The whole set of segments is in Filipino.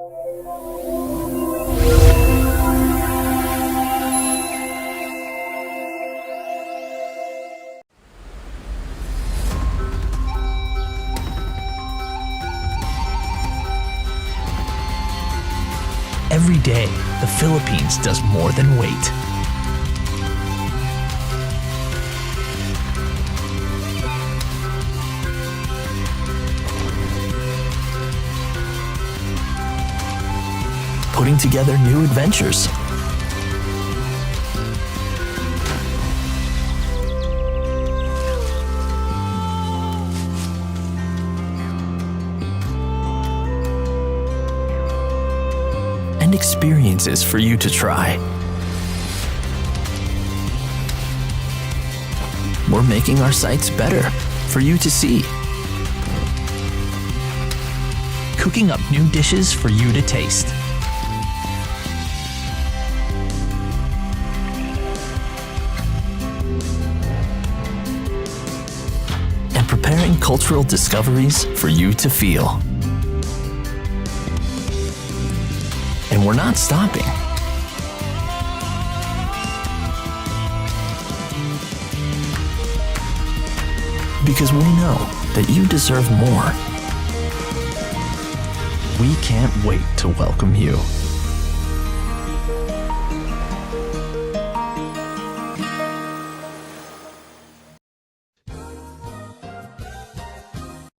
Every day, the Philippines does more than wait. Putting together new adventures. And experiences for you to try. We're making our sites better for you to see. Cooking up new dishes for you to taste. And preparing cultural discoveries for you to feel. And we're not stopping. Because we know that you deserve more. We can't wait to welcome you.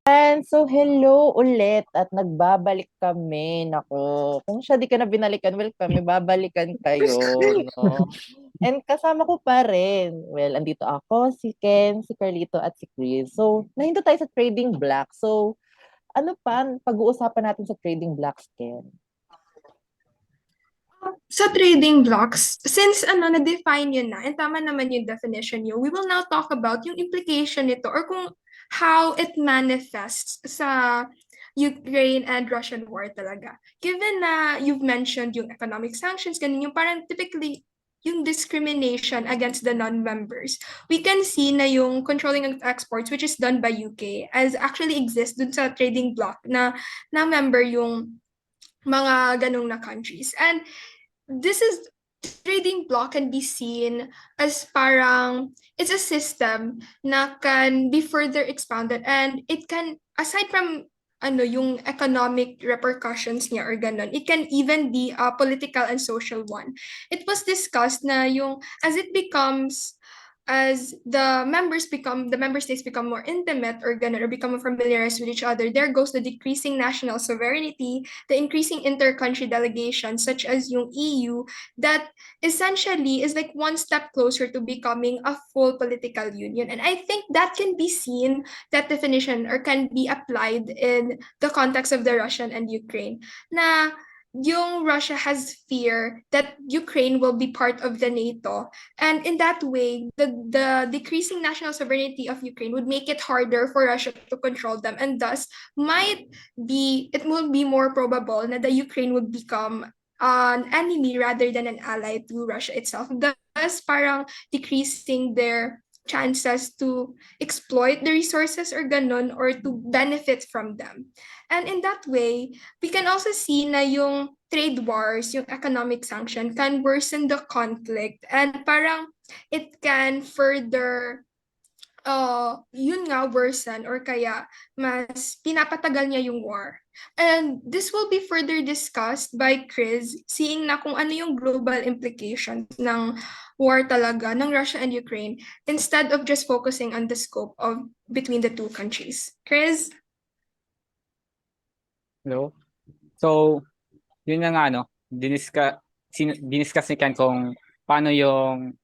And so, hello ulit at nagbabalik kami. Nako, kung siya di ka na binalikan, well, kami babalikan kayo, no? And kasama ko pa rin. Well, andito ako, si Ken, si Carlito, at si Chris. So, nahinto tayo sa trading blocks. So, ano pa pag-uusapan natin sa trading blocks, Ken? Sa trading blocks, since na-define yun na, and tama naman yung definition yun, we will now talk about yung implication nito or kung how it manifests sa Ukraine and Russian war talaga. Given na you've mentioned yung economic sanctions, ganun yung parang typically yung discrimination against the non-members, we can see na yung controlling of exports, which is done by UK, as actually exists dun sa trading block na member yung mga ganung na countries. And this is trading block can be seen as parang it's a system na can be further expanded and it can, aside from yung economic repercussions niya or ganon, it can even be a political and social one. It was discussed na yung as the member states become more intimate or ganon, or become more familiarized with each other, there goes the decreasing national sovereignty, the increasing inter-country delegations such as yung EU, that essentially is like one step closer to becoming a full political union. And I think that can be seen, that definition, or can be applied in the context of the Russian and Ukraine. Na yung Russia has fear that Ukraine will be part of the NATO. And in that way, the decreasing national sovereignty of Ukraine would make it harder for Russia to control them. And thus, it will be more probable that the Ukraine would become an enemy rather than an ally to Russia itself. Thus, parang decreasing their chances to exploit the resources or ganon, or to benefit from them. And in that way, we can also see na yung trade wars, yung economic sanction can worsen the conflict, and parang it can further worsen, or kaya mas pinapatagal niya yung war. And this will be further discussed by Chris, seeing na kung ano yung global implications ng war talaga ng Russia and Ukraine, instead of just focusing on the scope of between the two countries. Chris? Hello? So, yun na nga, diniscuss ni Ken kung paano yung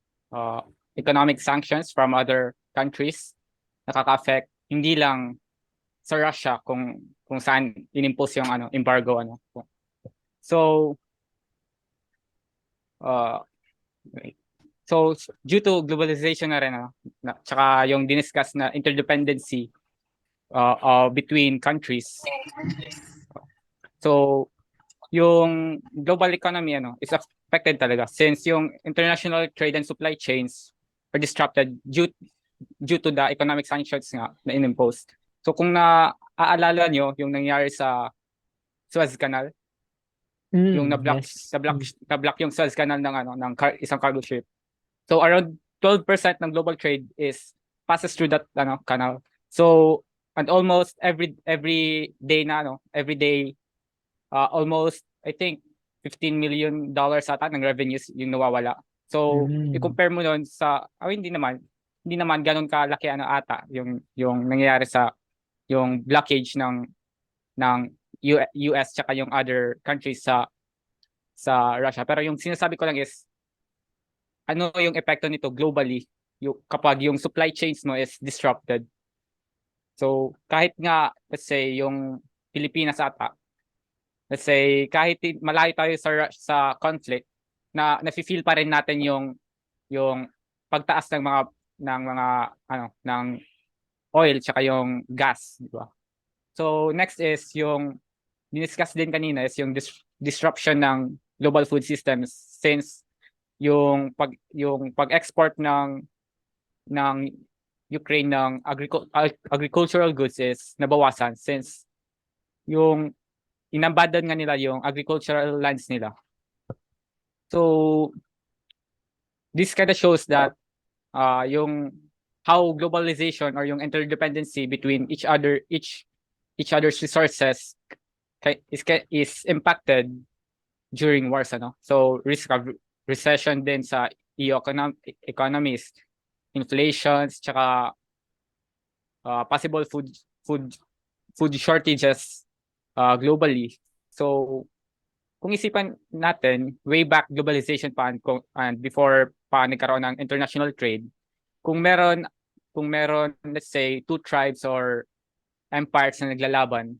economic sanctions from other countries nakaka-affect hindi lang sa Russia kung saan inimpose yung embargo So due to globalization na rin tsaka yung diniscuss na interdependency between countries. So yung global economy is affected talaga since yung international trade and supply chains are disrupted due to the economic sanctions nga na inimposed. So kung naaalala nyo yung nangyari sa Suez Canal, yung na-block Yes. na-block yung Suez Canal ng isang cargo ship. So around 12% ng global trade is passes through that canal. So and almost every day every day almost I think $15 million ata ng revenues yung nawawala. So i-compare mo nun sa hindi naman ganun kalaki ata yung nangyayari sa yung blockage ng US tsaka yung other countries sa Russia. Pero yung sinasabi ko lang is ano yung epekto nito globally kapag yung supply chains mo is disrupted. So kahit nga let's say yung Pilipinas ata, let's say kahit malayo tayo sa conflict, na nafi-feel pa rin natin yung pagtaas ng oil tsaka yung gas, di ba? So next is yung diniscuss din kanina is yung disruption ng global food systems since yung pag-export ng Ukraine ng agricultural goods is nabawasan since yung inambadan nga nila yung agricultural lands nila. So this kind of shows that yung how globalization or yung interdependency between each other's resources is impacted during wars So risk of recession din sa EU economies, inflations, tsaka possible food shortages globally. So kung isipan natin way back globalization pa and before pa nagkaroon ng international trade, kung meron let's say two tribes or empires na naglalaban,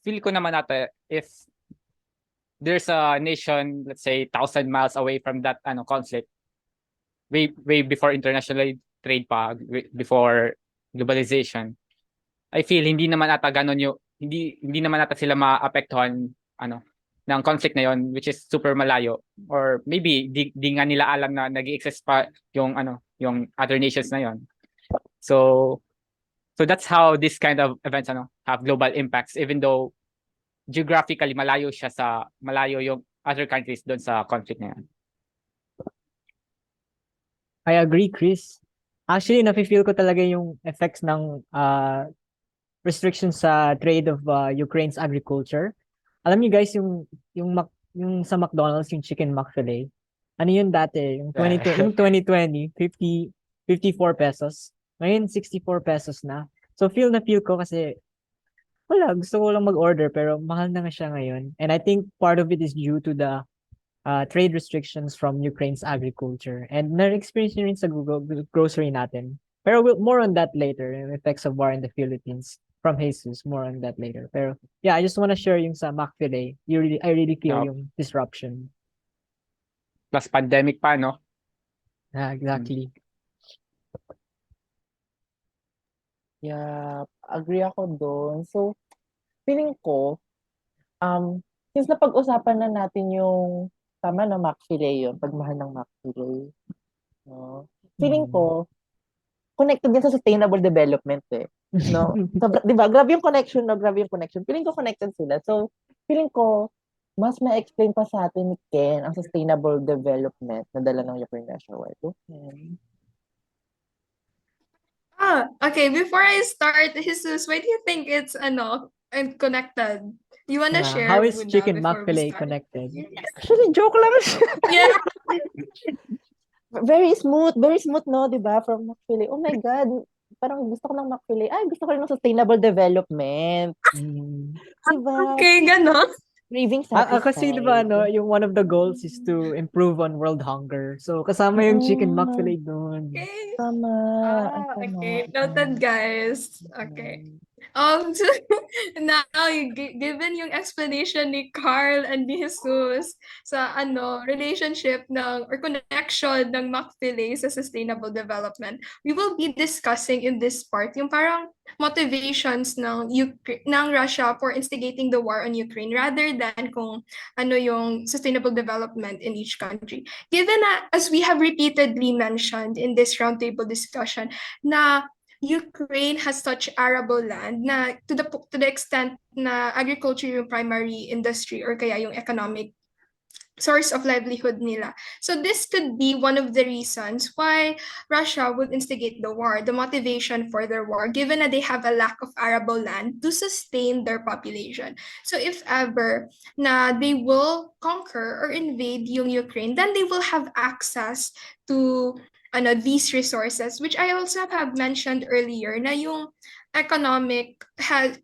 feel ko naman natin if there's a nation let's say 1,000 miles away from that conflict way before international trade pa, before globalization, I feel hindi naman ata ganun hindi naman ata sila maapektuhan ng conflict na yon, which is super malayo, or maybe di nga nila alam na nag-exist pa yung yung other nations na yon. So that's how this kind of events have global impacts even though geographically malayo yung other countries doon sa conflict na yan. I agree, Chris. Actually, nafe-feel ko talaga yung effects ng restrictions sa trade of Ukraine's agriculture. Alam niyo guys, yung sa McDonald's, yung chicken McFilet, ano yun dati? Yung 2020, 54 pesos. Ngayon, 64 pesos na. So, feel ko kasi, gusto ko lang mag-order, pero mahal na nga siya ngayon. And I think part of it is due to the trade restrictions from Ukraine's agriculture. And na-experience nyo rin sa grocery natin. Pero more on that later, yung effects of war in the Philippines. From Jesus, more on that later. Pero yeah, I just want to share yung sa McFilet. I really feel yung disruption. Plus pandemic pa, no? Yeah, exactly. Yeah, agree ako doon. So, feeling ko, since napag-usapan na natin yung tama na McFilet yun, pagmahal ng McFilet. No? Feeling ko, connected din sa sustainable development No? So, di ba? Grabe yung connection, no? Grabe yung connection. Feeling ko connected sila. So, feeling ko, mas ma-explain pa sa atin ni Ken ang sustainable development na dala ng Ukraine National Wide. Okay. Okay. Before I start, Jesus, why do you think it's connected? You wanna share? How is muna chicken before we McFilet start? connected? Actually, joke lang siya. Yeah. Very smooth, no? Di ba? From McFilet. Oh my God. Parang gusto ko ng McFilet. Ay, gusto ko rin ng sustainable development. Diba? Okay, ganon. Craving satisfied. Kasi diba, yung one of the goals is to improve on world hunger. So, kasama yung chicken McFilet doon. Okay. Tama. Okay. Noted, guys. Okay. So now, given yung explanation ni Carl and ni Jesus sa relationship or connection ng McFilet sa sustainable development, we will be discussing in this part yung parang motivations ng Russia for instigating the war on Ukraine rather than kung ano yung sustainable development in each country. Given na, as we have repeatedly mentioned in this roundtable discussion, na Ukraine has such arable land na to the extent na agriculture yung primary industry or kaya yung economic source of livelihood nila. So this could be one of the reasons why Russia would instigate the war, the motivation for their war, given that they have a lack of arable land to sustain their population. So if ever na they will conquer or invade yung Ukraine, then they will have access to these resources, which I also have mentioned earlier, na yung economic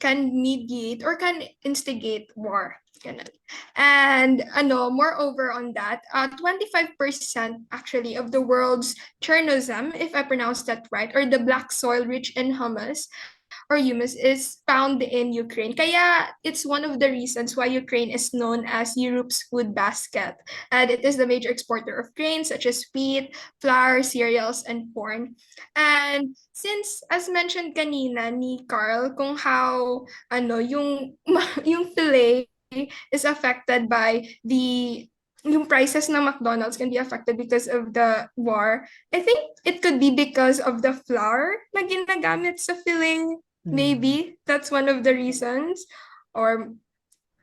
can mediate or can instigate war. Ganun. And moreover on that, 25% actually of the world's chernosem, if I pronounce that right, or the black soil rich in humus is found in Ukraine. Kaya it's one of the reasons why Ukraine is known as Europe's food basket. And it is the major exporter of grains such as wheat, flour, cereals, and corn. And since, as mentioned kanina ni Carl, kung how yung fillet is affected by yung prices ng McDonald's can be affected because of the war. I think it could be because of the flour na ginagamit sa filling. Maybe that's one of the reasons, or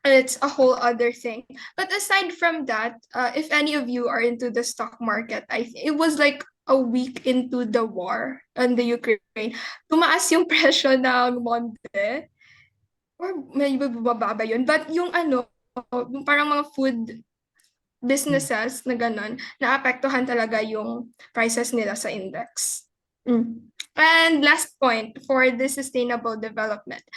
it's a whole other thing. But aside from that, if any of you are into the stock market, it was like a week into the war on the Ukraine. Tumaas yung presyo ng Monde. Or may bababa yun. But yung parang mga food businesses na ganun, naapektuhan talaga yung prices nila sa index. And last point for the sustainable development.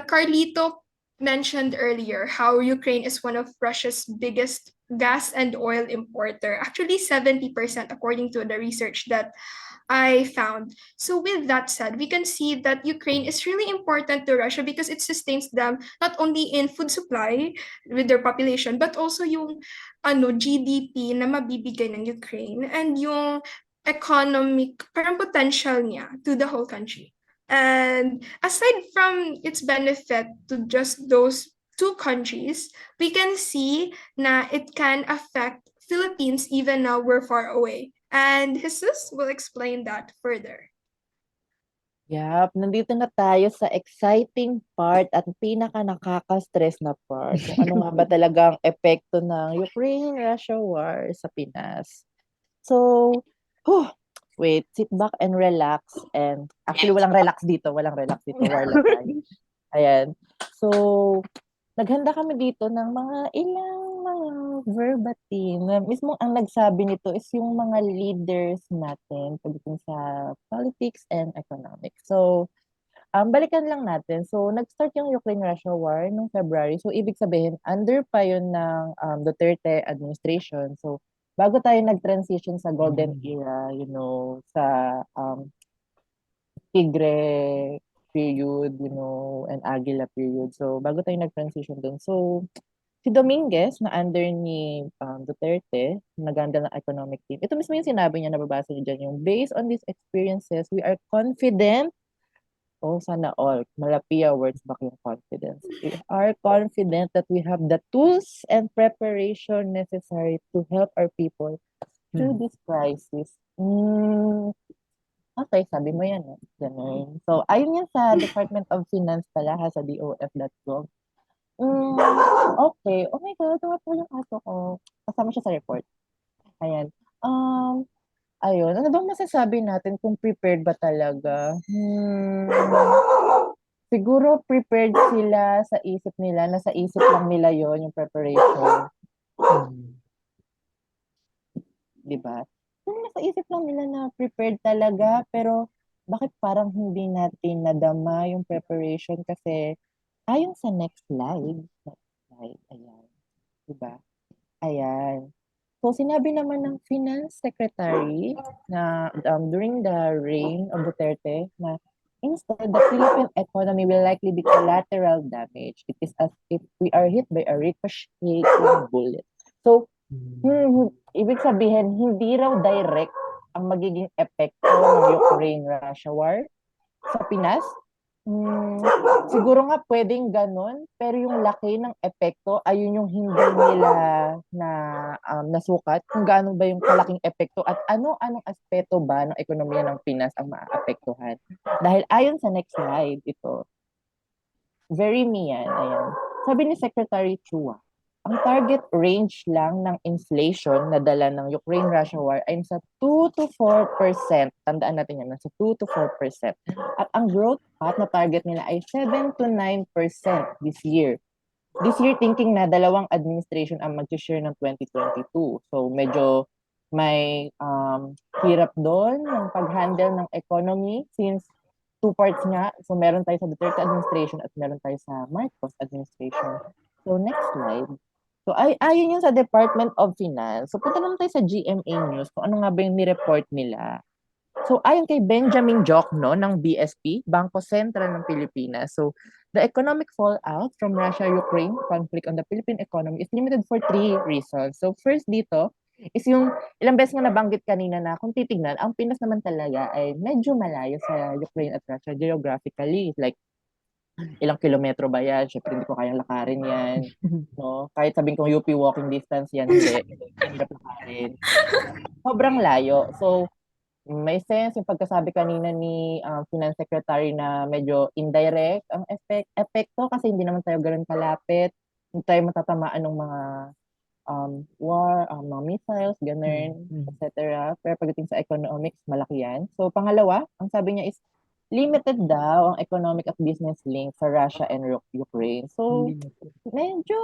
Carlito mentioned earlier how Ukraine is one of Russia's biggest gas and oil importer. Actually, 70% according to the research that I found. So with that said, we can see that Ukraine is really important to Russia because it sustains them not only in food supply with their population, but also yung GDP na mabibigay ng Ukraine and yung economic parang potential niya to the whole country. And aside from its benefit to just those two countries, we can see na it can affect Philippines even now we're far away. And Jesus will explain that further. Yep, nandito na tayo sa exciting part at pinaka nakaka-stress na part. Kung ano nga ba talaga ang epekto ng Ukraine-Russia war sa Pinas. So, wait, sit back and relax. And actually, walang relax dito. War lang tayo. Ayan. So, naghanda kami dito ng mga ilang mga verbatim. Mismo ang nagsabi nito is yung mga leaders natin pagdating sa politics and economics. So, balikan lang natin. So, nag-start yung Ukraine-Russia war noong February. So, ibig sabihin, under pa yun ng Duterte administration. So, bago tayo nag-transition sa golden era, sa Tigre period, and Aguila period. So, bago tayo nag-transition dun. So, si Dominguez, na under ni Duterte, nag-handle ng economic team. Ito mismo yung sinabi niya, nababasa niyo dyan, yung based on these experiences, we are confident. Sana all. Malapia words back yung confidence. We are confident that we have the tools and preparation necessary to help our people through this crisis. Okay, sabi mo yan. Ganun. So, ayun yan sa Department of Finance pala, sa dof.gov. Okay. Oh my God, tunga po yung aso ko. Kasama siya sa report. Ayan. Ayun. Ano bang masasabi natin kung prepared ba talaga? Siguro prepared sila sa isip nila, nasa isip lang nila yon yung preparation. Diba? Kung nasa isip lang nila na prepared talaga, pero bakit parang hindi natin nadama yung preparation kasi ayon sa next slide. Ayan. Diba? Ayan. So, sinabi naman ng Finance Secretary na during the reign of Duterte na instead, the Philippine economy will likely be collateral damage. It is as if we are hit by a ricocheting bullet. So, ibig sabihin, hindi raw direct ang magiging epekto ng Ukraine-Russia war sa Pinas. Hmm, siguro nga puwedeng gano'n, pero yung laki ng epekto ayun yung hindi nila na, nasukat kung gaano ba yung kalaking epekto at ano-anong aspeto ba ng ekonomiya ng Pinas ang maaapektuhan. Dahil ayon sa next slide, ito, very me yan, ayan. Sabi ni Secretary Chua, ang target range lang ng inflation na dala ng Ukraine-Russia war ay nasa 2 to 4%. Tandaan natin yan, nasa 2 to 4%. At ang growth path na target nila ay 7 to 9% this year. This year, thinking na dalawang administration ang mag-share ng 2022. So, medyo may hirap doon ng pag-handle ng economy since two parts nga. So, meron tayo sa Duterte administration at meron tayo sa Marcos administration. So, next slide. So, ayon yun sa Department of Finance. So, punta naman tayo sa GMA News kung ano nga ba yung ni-report nila. So, ayon kay Benjamin Jokno ng BSP, Bangko Sentral ng Pilipinas. So, the economic fallout from Russia-Ukraine conflict on the Philippine economy is limited for 3 reasons. So, first dito is yung ilang beses nga nabanggit kanina na kung titignan, ang Pinas naman talaga ay medyo malayo sa Ukraine at Russia geographically. Like, ilang kilometro ba yan? Syempre, hindi ko kayang lakarin yan. No? Kahit sabihin kong UP walking distance yan, hindi. Hirap lakarin. Sobrang layo. So, may sense yung pagkasabi kanina ni Finance Secretary na medyo indirect ang epekto kasi hindi naman tayo ganoon kalapit. Hindi tayo matatamaan ng mga war, mga missiles, ganun, etc. Pero pagdating sa economics, malaki yan. So, pangalawa, ang sabi niya is limited daw ang economic at business link sa Russia and Ukraine. So, medyo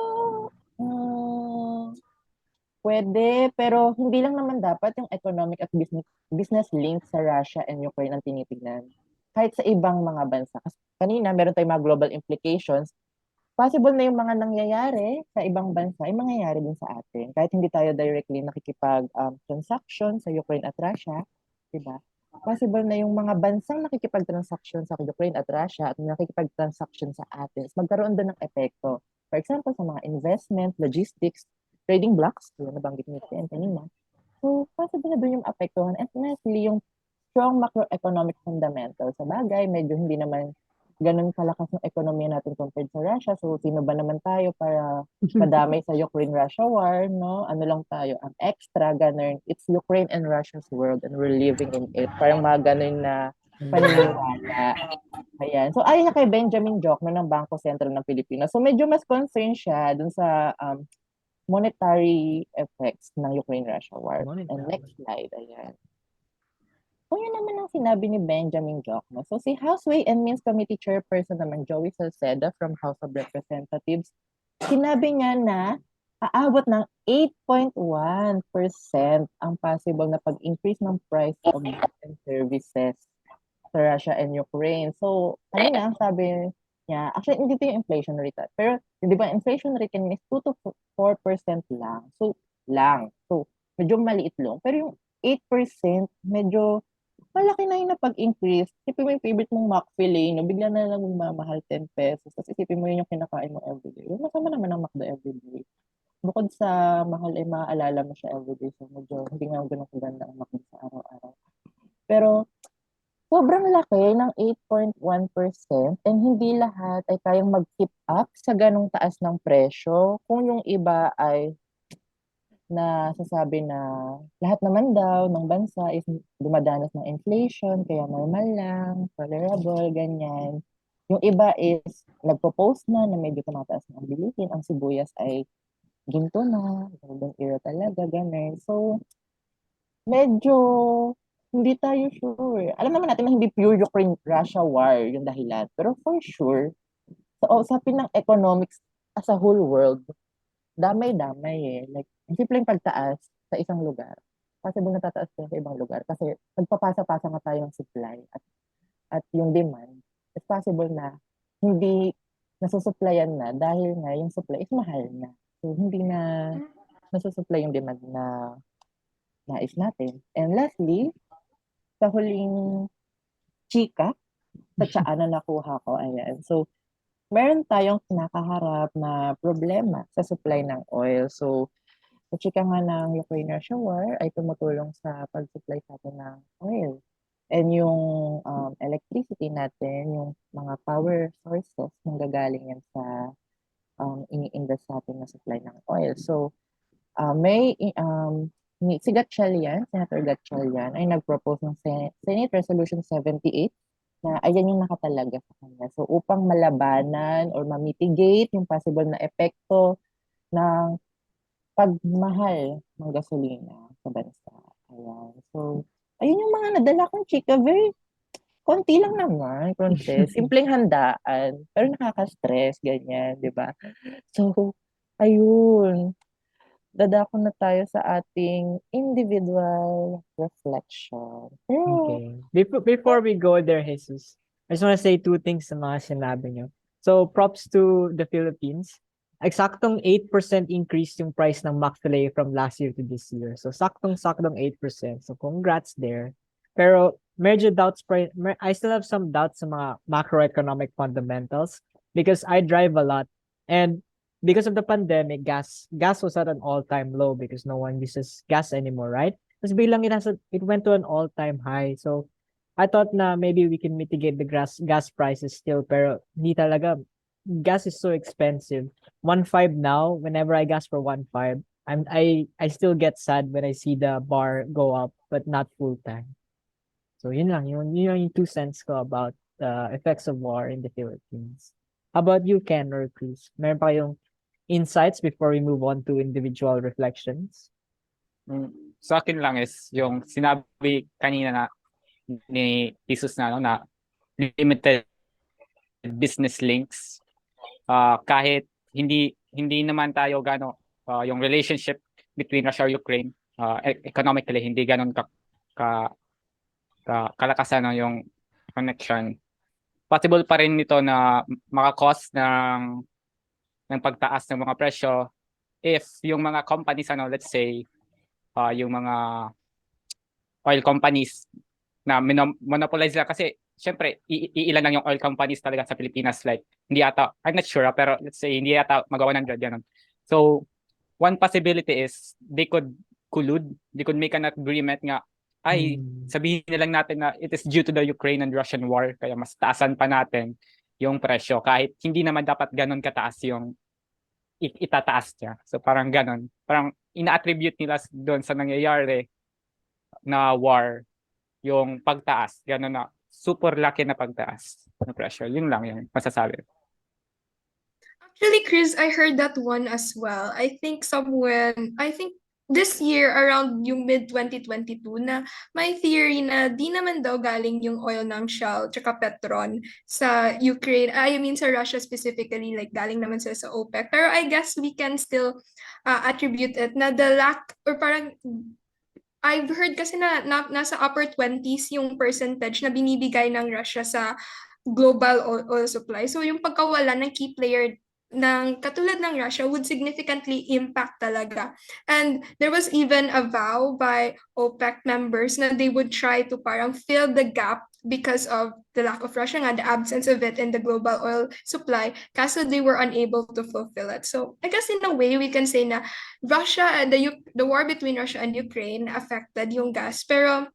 pwede, pero hindi lang naman dapat yung economic at business link sa Russia and Ukraine ang tinitignan. Kahit sa ibang mga bansa. Kasi kanina, meron tayong mga global implications. Possible na yung mga nangyayari sa ibang bansa ay mangyayari din sa atin. Kahit hindi tayo directly nakikipag-transaction sa Ukraine at Russia, diba? Possible na yung mga bansang nakikipag-transaction sa Ukraine at Russia at nakikipag-transaction sa atin, magkaroon din ng epekto. For example, sa mga investment, logistics, trading blocks, yung nabanggit ni Ken kanina. So, possible na doon yung apektuhan. And lastly, yung strong macroeconomic fundamentals. Sa bagay, medyo hindi naman ganun kalakas ng ekonomiya natin compared sa Russia. So, sino ba naman tayo para madamay sa Ukraine-Russia war, no? Ano lang tayo, ang extra, ganun. It's Ukraine and Russia's world and we're living in it. Parang mga ganun na paniniwala. Ayan. So, ayon na kay Benjamin Jokno ng Bangko Sentral ng Pilipinas. So, medyo mas concerned siya dun sa monetary effects ng Ukraine-Russia war. And next slide, ayan. Kung yun naman ang sinabi ni Benjamin Jokno. So si House Way and Means Committee Chairperson naman Joey Salceda from House of Representatives, sinabi niya na aabot ng 8.1% ang possible na pag-increase ng price of goods and services sa Russia and Ukraine. So, kanina ang sabi niya, actually, hindi ito yung inflation rate. Pero, di ba, inflation rate kanina is 2 to 4% lang. So, medyo maliit lang. Pero yung 8%, medyo malaki na yung napag-increase. Isipin mo yung favorite mong McFilet, no? Bigla na lang magmamahal 10 pesos. Tapos isipin mo yun yung kinakain mo everyday. Yung masama naman ang McDo everyday. Bukod sa mahal ay maaalala mo siya everyday. So, medyo hindi nga ganun kaganda ang McDo sa araw-araw. Pero, sobrang laki ng 8.1% and hindi lahat ay kayang mag-keep up sa ganong taas ng presyo. Kung yung iba ay nasasabi na lahat naman daw ng bansa is dumadanas ng inflation, kaya normal lang, tolerable, ganyan. Yung iba is nagpo-post na medyo tumataas na ang bilihin. Ang sibuyas ay ginto na, golden era talaga, ganyan. So, medyo hindi tayo sure. Alam naman natin na hindi pure Ukraine-Russia war yung dahilan. Pero for sure, sa usapin ng economics as a whole world, damay-damay eh. Like, ang simpleng pagtaas sa isang lugar, possible na tataas din sa ibang lugar. Kasi nagpapasa-pasa nga tayo ng supply at yung demand, it's possible na hindi nasusuplayan na dahil nga yung supply is mahal na. So, hindi na nasusupply yung demand na nais natin. And lastly, sa huling chika, sa tsaan na nakuha ko, ayan. So, meron tayong kinakaharap na problema sa supply ng oil. So, sa chika nga ng Ukraine-Russia war ay tumutulong sa pag-supply sa atin ng oil. And yung electricity natin, yung mga power sources, nanggagaling yan sa ini-invest natin na supply ng oil. So, si Gatchalian, Senator Gatchalian, ay nag-propose ng Senate Resolution 78 na ayan yung nakatalaga sa kanya. So, upang malabanan or ma-mitigate yung possible na epekto ng pagmahal ng gasolina sa bansa. Ayan. So, ayun yung mga nadala kong chika. Very konti lang naman, Princess. Simpleng handaan. Pero nakaka-stress, ganyan, di ba? So, ayun. Dadako na tayo sa ating individual reflection. Pero, Okay. Before we go there, Jesus, I just want to say two things sa mga sinabi nyo. So, props to the Philippines. Eksaktong 8% increase yung price ng McFilet from last year to this year. So, saktong-saktong 8%. So, congrats there. Pero, I still have some doubts sa mga macroeconomic fundamentals because I drive a lot. And because of the pandemic, gas was at an all-time low because no one uses gas anymore, right? Tapos biglang it went to an all-time high. So, I thought na maybe we can mitigate the gas prices still, pero hindi talaga. Gas is so expensive. 1.5 now, whenever I gas for 1.5, I still get sad when I see the bar go up, but not full time. So yun lang, yun lang yung 2 cents ko about the effects of war in the Philippines. How about you, Ken or Chris? Meron pa kayong insights before we move on to individual reflections? Sa akin lang is yung sinabi kanina na ni Jesus na, no, na limited business links. Kahit hindi naman tayo yung relationship between Russia or Ukraine economically hindi ganon ka, kalakasan yung connection. Possible pa rin nito na maka-cause ng pagtaas ng mga presyo if yung mga companies let's say yung mga oil companies na monopolize lang kasi syempre iilan lang yung oil companies talaga sa Pilipinas, like hindi ata, I'm not sure pero let's say hindi ata magawa ng ganun. So one possibility is they could make an agreement nga sabihin na lang natin na it is due to the Ukraine and Russian war kaya mas taasan pa natin yung presyo kahit hindi naman dapat ganun kataas yung itataas niya. So parang ganun. Parang ina-attribute nila doon sa nangyayari na war yung pagtaas. Ganun na super laki na pagtaas na pressure. Yun lang yung masasabi. Actually, Chris, I heard that one as well. I think this year around yung mid-2022 na may theory na di naman daw galing yung oil ng Shell tsaka Petron sa Ukraine. I mean sa Russia specifically, like galing naman sila sa OPEC. Pero I guess we can still attribute it na the lack or parang I've heard kasi na nasa upper 20s yung percentage na binibigay ng Russia sa global oil supply. So yung pagkawala ng key player ng katulad ng Russia would significantly impact talaga. And there was even a vow by OPEC members na they would try to parang fill the gap because of the lack of Russia nga, the absence of it in the global oil supply, kaso they were unable to fulfill it. So I guess in a way we can say na Russia and the war between Russia and Ukraine affected yung gas, pero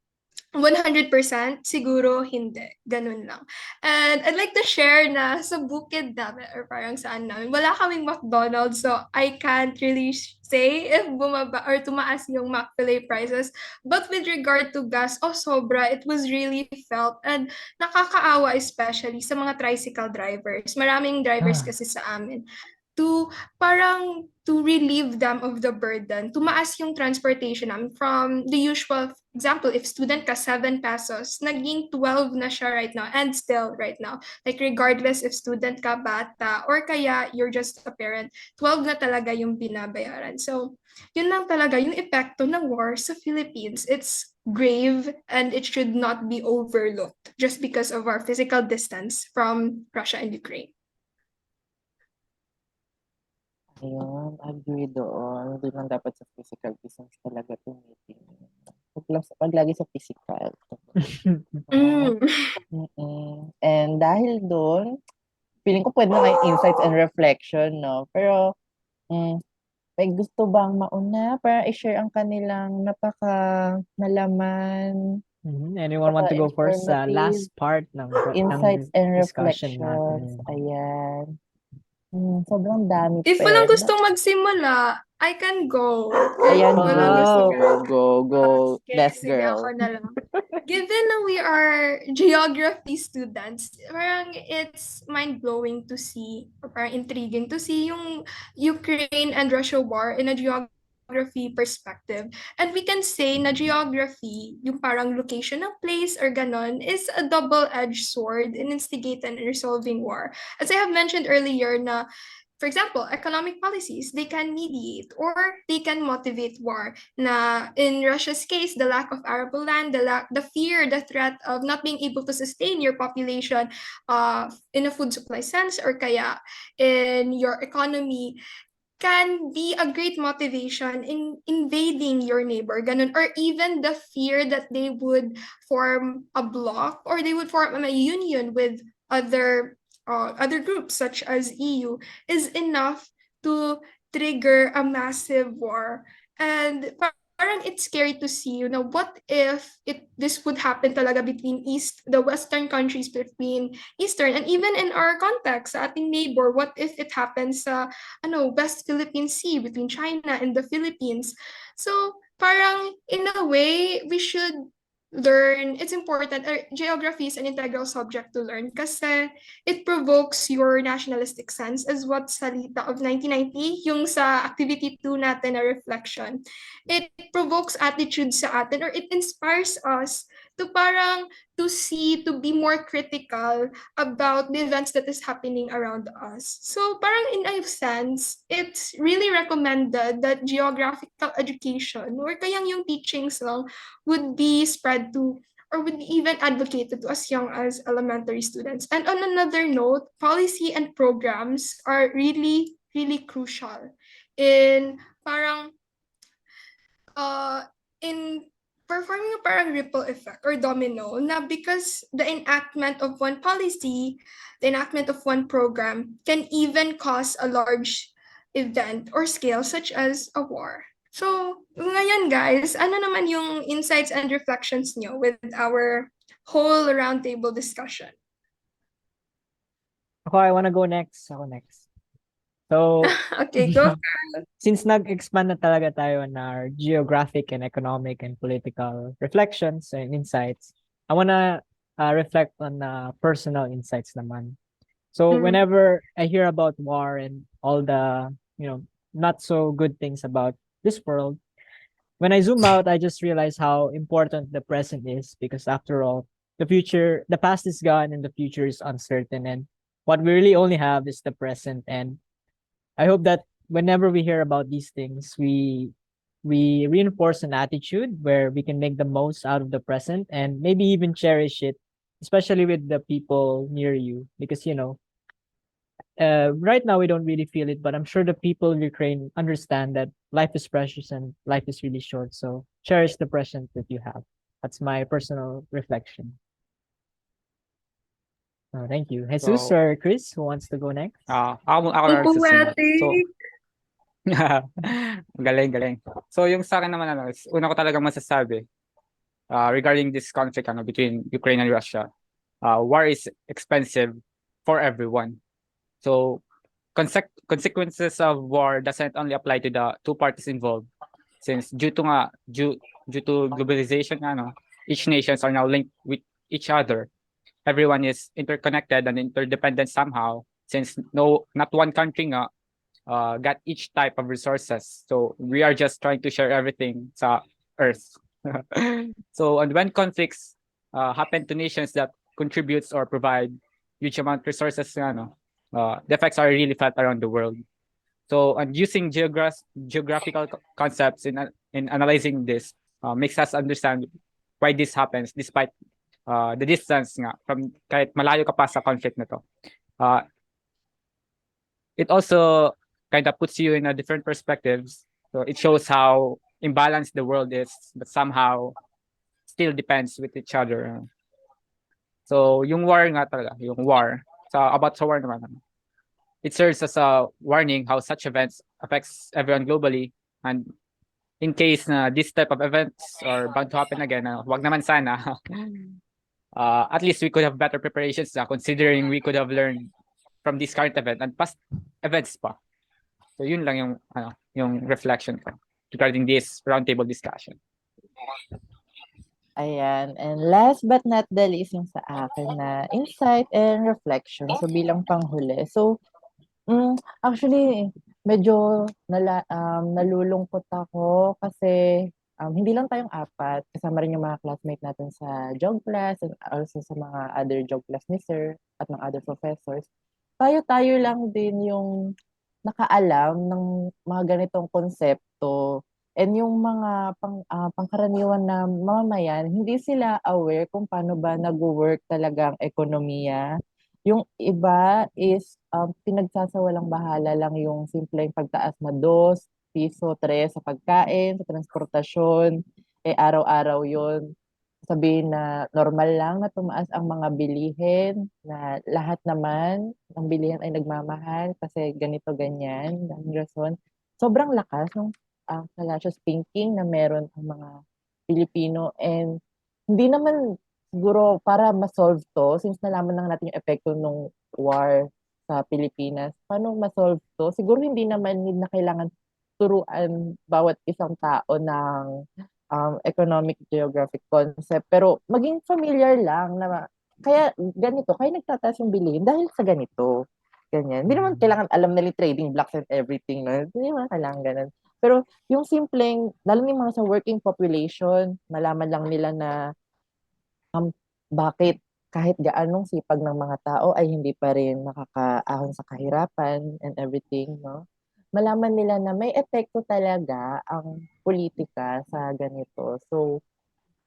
100% siguro hindi. Ganun lang. And I'd like to share na sa bukid namin or parang saan namin, wala kaming McDonald's, so I can't really say if bumaba or tumaas yung McFilet prices. But with regard to gas, sobra, it was really felt and nakakaawa especially sa mga tricycle drivers. Maraming drivers kasi sa amin to parang to relieve them of the burden. Tumaas yung transportation namin from the usual example, if student ka 7 pesos, naging 12 na siya right now and still right now. Like regardless if student ka, bata, or kaya you're just a parent, 12 na talaga yung binabayaran. So, yun lang talaga yung epekto ng war sa Philippines. It's grave and it should not be overlooked just because of our physical distance from Russia and Ukraine. ayun, agree doon. Doon lang dapat sa physical distance talaga tumitingin. Wag lagi sa physical. Mm. And dahil doon, feeling ko pwede na kayong insights and reflection, no? Pero, may gusto bang mauna para i-share ang kanilang napaka nalaman Anyone want to go first sa Informative last part ng insights and discussion reflections. natin? Ayan. Sobrang dami If pa walang eh. gustong magsimula, I can go. Ayan, Walang gusto go. sige, Best sige, ako girl. na lang. Given na we are geography students, parang it's mind-blowing to see, or parang intriguing to see yung Ukraine and Russia war in a geography perspective. And we can say na geography, yung parang location ng place or ganon, is a double-edged sword in instigating and resolving war. As I have mentioned earlier na for example, economic policies, they can mediate or they can motivate war. Na in Russia's case, the lack of arable land, the fear, the threat of not being able to sustain your population in a food supply sense or kaya in your economy can be a great motivation in invading your neighbor, ganun, or even the fear that they would form a bloc or they would form a union with other groups such as EU is enough to trigger a massive war. And parang it's scary to see, what if this would happen talaga between the Western countries, between Eastern, and even in our context, sa ating neighbor, what if it happens sa West Philippine Sea between China and the Philippines? So parang in a way, we should learn, it's important, geography is an integral subject to learn kasi it provokes your nationalistic sense as what Salita of 1990, yung sa activity 2 natin na reflection. It provokes attitudes sa atin or it inspires us to parang to be more critical about the events that is happening around us. So parang in a sense, it's really recommended that geographical education or kayang yung teachings lang would be spread to or would be even advocated to as young as elementary students. And on another note, policy and programs are really, really crucial in parang in performing a parang ripple effect or domino na because the enactment of one policy, the enactment of one program can even cause a large event or scale such as a war. So, ngayon guys, ano naman yung insights and reflections nyo with our whole roundtable discussion? I wanna go next. Ako next. So, Okay, go. since nag-expand na talaga tayo on our geographic and economic and political reflections and insights, I wanna reflect on personal insights naman. So whenever I hear about war and all the, not so good things about this world, when I zoom out, I just realize how important the present is because after all, the past is gone and the future is uncertain. And what we really only have is the present. And I hope that whenever we hear about these things, we reinforce an attitude where we can make the most out of the present and maybe even cherish it, especially with the people near you. Because right now we don't really feel it, but I'm sure the people in Ukraine understand that life is precious and life is really short. So cherish the present that you have. That's my personal reflection. Thank you. Jesus So, or Chris, who wants to go next? ako na nagsisimula. So, galing. So, yung sa akin naman, una ko talagang masasabi regarding this conflict between Ukraine and Russia, war is expensive for everyone. So, consequences of war doesn't only apply to the two parties involved, since due to globalization, each nations are now linked with each other. Everyone is interconnected and interdependent somehow, since not one country got each type of resources. So we are just trying to share everything sa Earth. So and when conflicts happen to nations that contributes or provide huge amount of resources, the effects are really felt around the world. So and using geographical concepts in analyzing this makes us understand why this happens despite the distance from kahit malayo ka pa sa conflict na to. It also kind of puts you in a different perspectives. So it shows how imbalanced the world is, but somehow still depends with each other. So yung war about sa war naman, it serves as a warning how such events affects everyone globally and in case na this type of events are bound to happen again, wag naman sana, at least we could have better preparations na considering we could have learned from this current event and past events pa. So yun lang yung reflection ko regarding this roundtable discussion. Ayan. And last but not the least, yung sa akin na insight and reflection. So, bilang panghuli. So, actually, medyo nalulungkot ako kasi hindi lang tayong apat. Kasama rin yung mga classmate natin sa geog class and also sa mga other geog class ni Sir at ng other professors. Tayo-tayo lang din yung nakaalam ng mga ganitong konsepto. And yung mga pangkaraniwan na mamamayan, hindi sila aware kung paano ba nag-work talaga ang ekonomiya. Yung iba is pinagsasawalang bahala lang yung simpleng pagtaas na 2 piso, 3 sa pagkain, sa transportasyon, araw-araw yon. Sabihin na normal lang na tumaas ang mga bilihin, na lahat naman ng bilihin ay nagmamahal kasi ganito, ganyan, ang rason. Sobrang lakas ng fallacious thinking na meron ang mga Pilipino and hindi naman siguro para ma-solve to, since nalaman lang natin yung epekto ng war sa Pilipinas, paano ma-solve to? Siguro hindi naman na kailangan turuan bawat isang tao ng economic geographic concept. Pero maging familiar lang na kaya ganito, kaya nagtataas yung bilihin dahil sa ganito. Ganyan. Hindi naman kailangan alam nila yung trading blocks and everything. No? Hindi naman kailangan ganun. Pero yung simpleng, lalo yung mga sa working population, malaman lang nila na bakit kahit gaanong sipag ng mga tao ay hindi pa rin nakakaahon sa kahirapan and everything, no? Malaman nila na may epekto talaga ang politika sa ganito. So,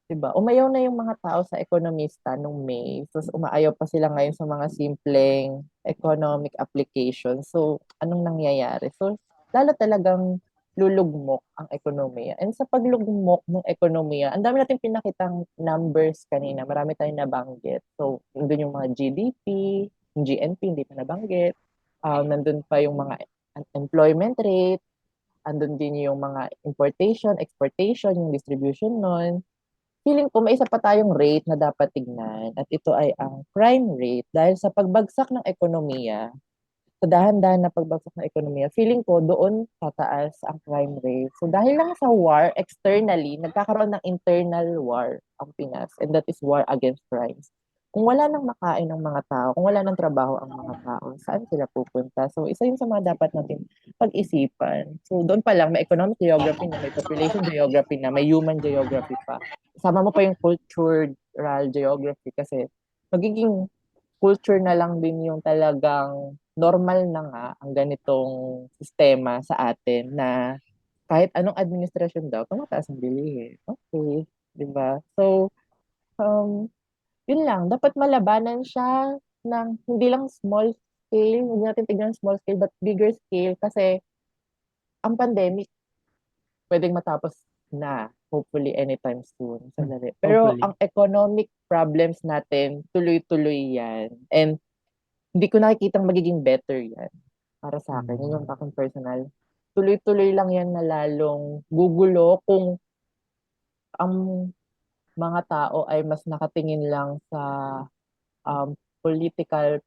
'di ba? Umayaw na yung mga tao sa ekonomista nung May. Tapos umaayaw pa sila ngayon sa mga simpleng economic applications. So, anong nangyayari? So, lalo talagang lulugmok ang ekonomiya. And sa paglugmok ng ekonomiya, ang dami nating pinakitang numbers kanina. Marami tayong nabanggit. So, nandun yung mga GDP, yung GNP, hindi pa nabanggit. Nandun pa yung mga employment rate, andun din yung mga importation, exportation, yung distribution nun. Feeling ko may isa pa tayong rate na dapat tignan at ito ay ang crime rate dahil sa pagbagsak ng ekonomiya, sa dahan-dahan na pagbagsak ng ekonomiya, feeling ko doon tataas ang crime rate. So dahil lang sa war, externally, nagkakaroon ng internal war ang Pinas and that is war against crimes. Kung wala nang makain ng mga tao, kung wala nang trabaho ang mga tao, saan sila pupunta? So isa yun sa mga dapat natin pag-isipan. So doon pa lang, may economic geography na, may population geography na, may human geography pa. Sama mo pa yung cultural geography kasi magiging culture na lang din yung talagang normal na nga ang ganitong sistema sa atin na kahit anong administrasyon daw, tumataas ang bilihin. Okay, di ba? So, yun lang. Dapat malabanan siya ng hindi lang small scale, hindi natin tignan small scale, but bigger scale kasi ang pandemic pwedeng matapos na hopefully anytime soon. Sandali. Pero Hopefully. ang economic problems natin, tuloy-tuloy yan. And hindi ko nakikitang magiging better yan. Para sa akin, yun yung akong personal. Tuloy-tuloy lang yan na lalong gugulo kung ang mga tao ay mas nakatingin lang sa political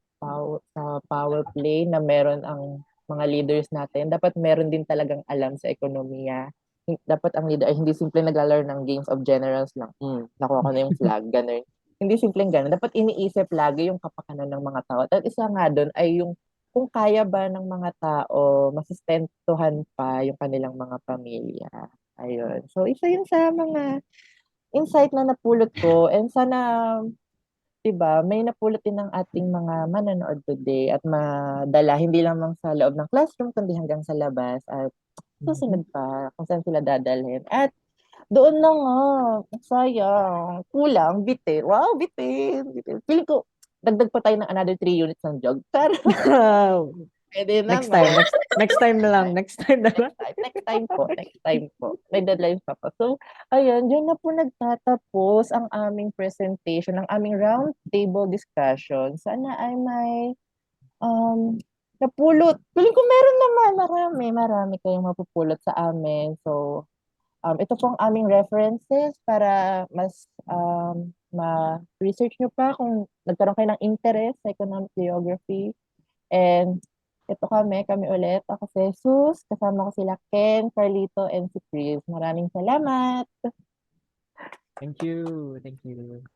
power play na meron ang mga leaders natin. Dapat meron din talagang alam sa ekonomiya. Dapat ang leader ay hindi simple naglalaro ng games of generals lang. Nakuha ko na yung flag, ganun. Hindi simpleng ganun. Dapat iniisip lagi yung kapakanan ng mga tao. At isa nga doon ay yung kung kaya ba ng mga tao masustentuhan pa yung kanilang mga pamilya. Ayun. So, isa yun sa mga insight na napulot ko and sana 'di ba, may napulot din ng ating mga manonood today at madala hindi lamang sa loob ng classroom kundi hanggang sa labas at susunod pa kung saan sila dadalhin. At doon na nga, sayang, kulang, bitin. Wow, bitin, bitin. Feeling ko, dagdag pa tayo ng another 3 units ng jog. Pero pwede Next time, naman. next time na lang, next time na lang. Next time po. May deadline pa po. So, ayun, dyan na po nagtatapos ang aming presentation, ang aming round table discussion. Sana ay may napulot. Feeling ko meron naman, marami kayong mapupulot sa amin. So, ito pong aming references para mas ma-research nyo pa kung nagkaroon kayo ng interest sa economic geography. And ito kami ulit. Ako si Jesus, kasama ko sila Ken, Carlito, and si Chris. Maraming salamat! Thank you. Thank you.